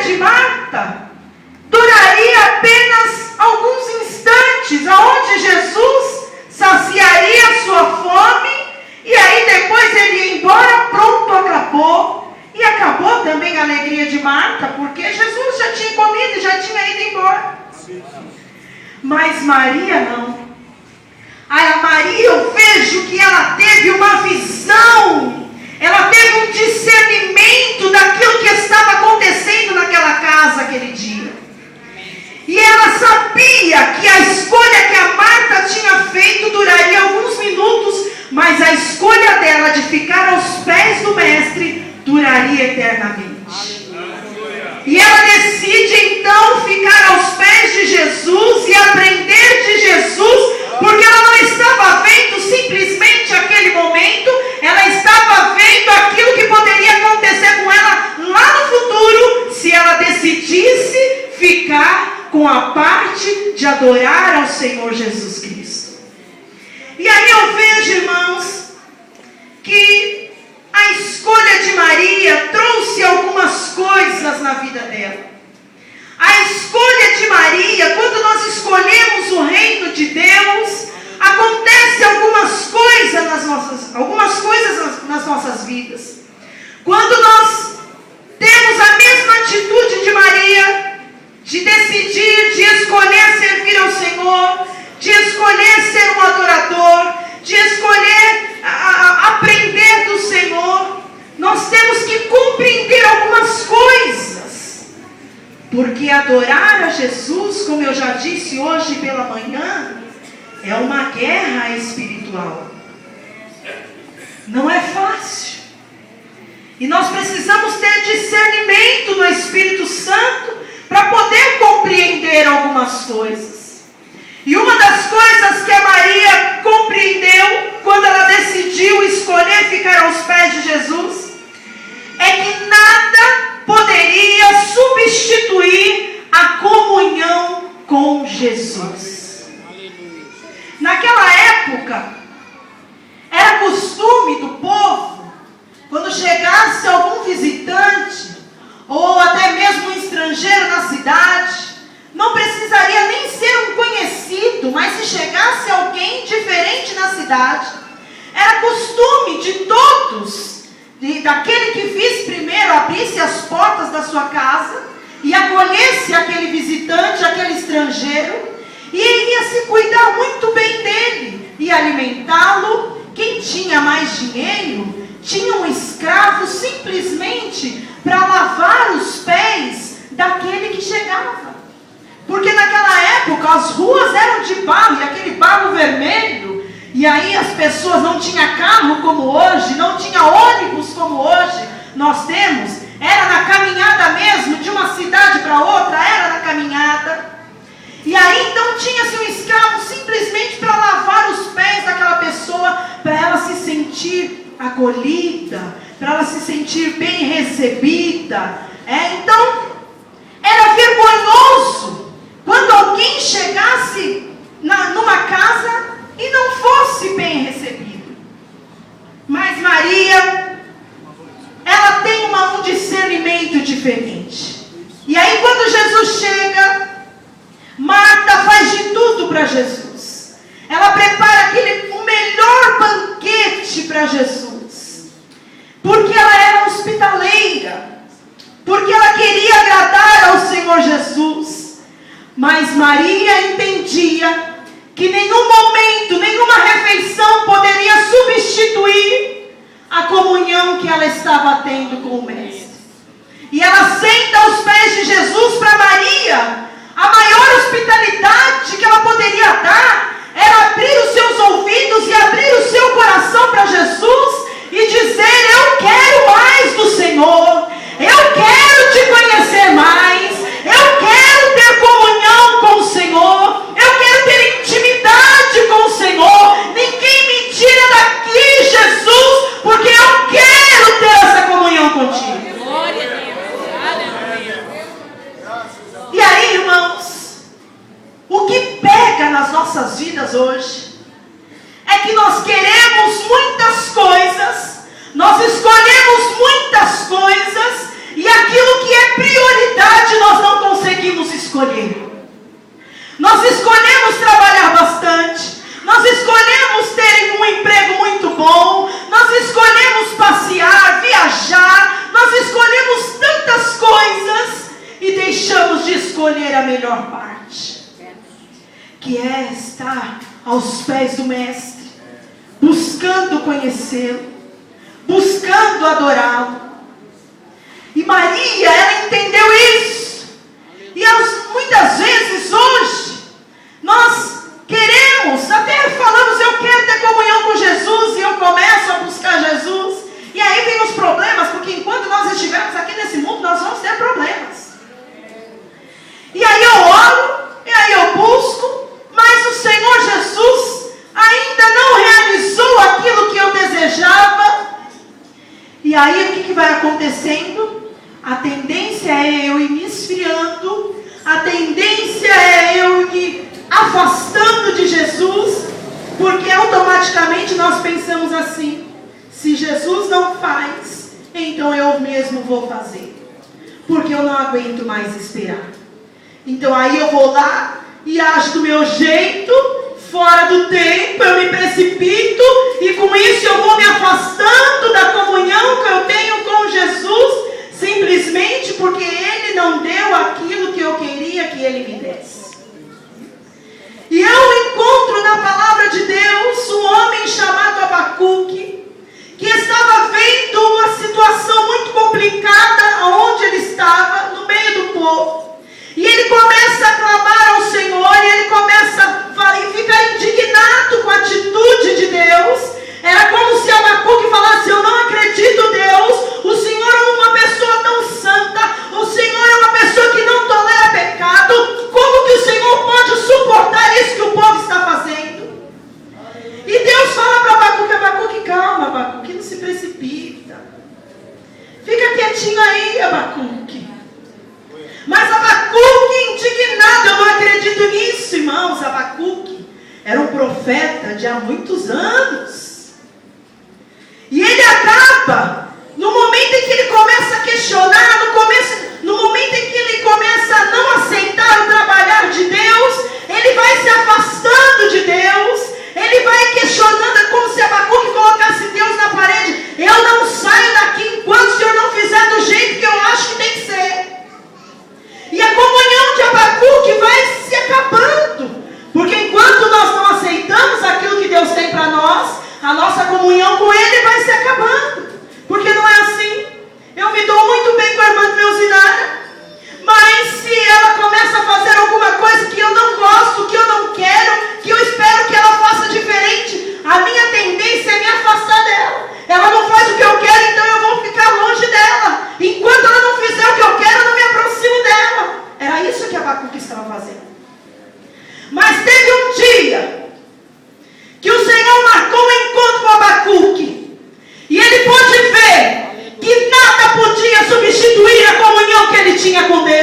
de Marta duraria apenas alguns instantes, aonde Jesus saciaria a sua fome, e aí depois ele ia embora, pronto, acabou. E acabou também a alegria de Marta, porque Jesus já tinha comido e já tinha ido embora. Mas Maria não. A Maria, eu vejo que ela teve uma visão, ela teve um discernimento daquilo que estava acontecendo naquela casa aquele dia. E ela sabia que a escolha que a Marta tinha feito duraria alguns minutos, mas a escolha dela de ficar aos pés do Mestre duraria eternamente. E ela decide então ficar aos pés de Jesus e aprender de Jesus, porque ela não estava vendo simplesmente aquele momento, ela estava vendo aquilo que poderia acontecer com ela lá no futuro, se ela decidisse ficar com a parte de adorar ao Senhor Jesus Cristo. E aí eu vejo, irmãos, que a escolha de Maria trouxe algumas coisas na vida dela. A escolha de Maria, quando nós escolhemos o reino de Deus, acontece algumas coisas nas nossas vidas. Quando nós temos a mesma atitude de Maria, de decidir, de escolher servir ao Senhor, de escolher ser um adorador, de escolher aprender do Senhor, nós temos que compreender algumas coisas, porque adorar a Jesus, como eu já disse hoje pela manhã, é uma guerra espiritual. Não é fácil. E nós precisamos ter discernimento no Espírito Santo para poder compreender algumas coisas. E uma das coisas que a Maria compreendeu quando ela decidiu escolher ficar aos pés de Jesus é que nada poderia substituir a comunhão com Jesus. Naquela época, era costume do povo, quando chegasse algum visitante, ou até mesmo um estrangeiro na cidade, não precisaria nem ser um conhecido, mas se chegasse alguém diferente na cidade, era costume de todos, daquele que visse primeiro, abrisse as portas da sua casa e acolhesse aquele visitante, aquele estrangeiro, e iria se cuidar muito bem dele e alimentá-lo. Quem tinha mais dinheiro tinha um escravo simplesmente para lavar os pés daquele que chegava. Porque naquela época as ruas eram de barro, e aquele barro vermelho, e aí as pessoas não tinham carro como hoje, não tinha ônibus como hoje nós temos, era na caminhada mesmo, de uma cidade para outra, era na caminhada. E aí então tinha-se um escravo simplesmente para lavar os pés daquela pessoa, para ela se sentir acolhida, para ela se sentir bem recebida. Então, era vergonhoso quando alguém chegasse numa casa e não fosse bem recebido. Mas Maria, ela tem um discernimento diferente. E aí quando Jesus chega, Marta faz de tudo para Jesus. Ela prepara o melhor banquete para Jesus. Porque ela era hospitaleira. Porque ela queria agradar ao Senhor Jesus. Mas Maria entendia que nenhum momento, nenhuma refeição poderia substituir a comunhão que ela estava tendo com o Mestre. E ela senta aos pés de Jesus. Para Maria, a maior hospitalidade que ela poderia dar era abrir os seus ouvidos e abrir o seu coração para Jesus e dizer: eu quero mais do Senhor, eu quero te conhecer mais, eu quero ter comunhão com o Senhor, eu quero ter intimidade com o Senhor. Ninguém me tira daqui, Jesus, porque eu quero ter essa comunhão contigo. Glória a Deus, aleluia. E aí, irmãos, o que pega nas nossas vidas hoje é que nós queremos muitas coisas, nós escolhemos muitas coisas, e aquilo que é prioridade escolher. Nós escolhemos trabalhar bastante. Nós escolhemos ter um emprego muito bom. Nós escolhemos passear, viajar. Nós escolhemos tantas coisas e deixamos de escolher a melhor parte, que é estar aos pés do Mestre, buscando conhecê-lo, buscando adorá-lo. E Maria, ela entendeu isso. E muitas vezes hoje, nós queremos, até falamos, eu quero ter comunhão com Jesus, e eu começo a buscar Jesus. E aí vem os problemas, porque enquanto nós estivermos aqui nesse mundo, nós vamos ter problemas. E aí eu oro, e aí eu busco, mas o Senhor Jesus ainda não realizou aquilo que eu desejava. E aí o que vai acontecendo? A tendência é eu ir me esfriando, a tendência é eu ir me afastando de Jesus, porque automaticamente nós pensamos assim: se Jesus não faz, então eu mesmo vou fazer, porque eu não aguento mais esperar. Então aí eu vou lá e ajo do meu jeito, fora do tempo, eu me precipito, e com isso eu vou me afastando da comunhão que eu tenho com Jesus, simplesmente porque Ele não deu aquilo que eu queria que Ele me desse. E eu encontro na palavra de Deus um homem chamado Abacuque, que estava vendo uma situação muito complicada onde ele estava, no meio do povo. E ele começa a clamar ao Senhor, e ele começa a ficar indignado com a atitude de Deus. Era como se Abacuque falasse: eu não acredito, Deus, o Senhor é uma pessoa tão santa, o Senhor é uma pessoa que não tolera pecado, como que o Senhor pode suportar isso que o povo está fazendo? E Deus fala para Abacuque: Abacuque, calma, Abacuque, não se precipita, fica quietinho aí, Abacuque. Mas Abacuque, indignado, eu não acredito nisso, irmãos. Abacuque era um profeta de há muitos anos. E ele acaba, no momento em que ele começa a questionar, no momento em que ele começa a não aceitar o trabalhar de Deus, ele vai se afastando de Deus, ele vai questionando, é como se Abacuque colocasse Deus na parede: eu não saio daqui enquanto o Senhor não fizer do jeito que eu acho que tem que ser. E a comunhão de Abacuque vai se acabando, porque enquanto nós não aceitamos aquilo que Deus tem para nós, a nossa comunhão com Ele vai se acabando. Porque não é assim. Eu me dou muito bem com a irmã Meuzinara, mas se ela começa a fazer alguma coisa que eu não gosto, que eu não quero, que eu espero que ela faça diferente, a minha tendência é me afastar dela. Ela não faz o que eu quero, então eu vou ficar longe dela. Enquanto ela não fizer o que eu quero, eu não me aproximo dela. Era isso que Abacuque estava fazendo. Mas teve um dia que o Senhor marcou um encontro com Abacuque, e ele pôde ver que nada podia substituir a comunhão que ele tinha com Deus.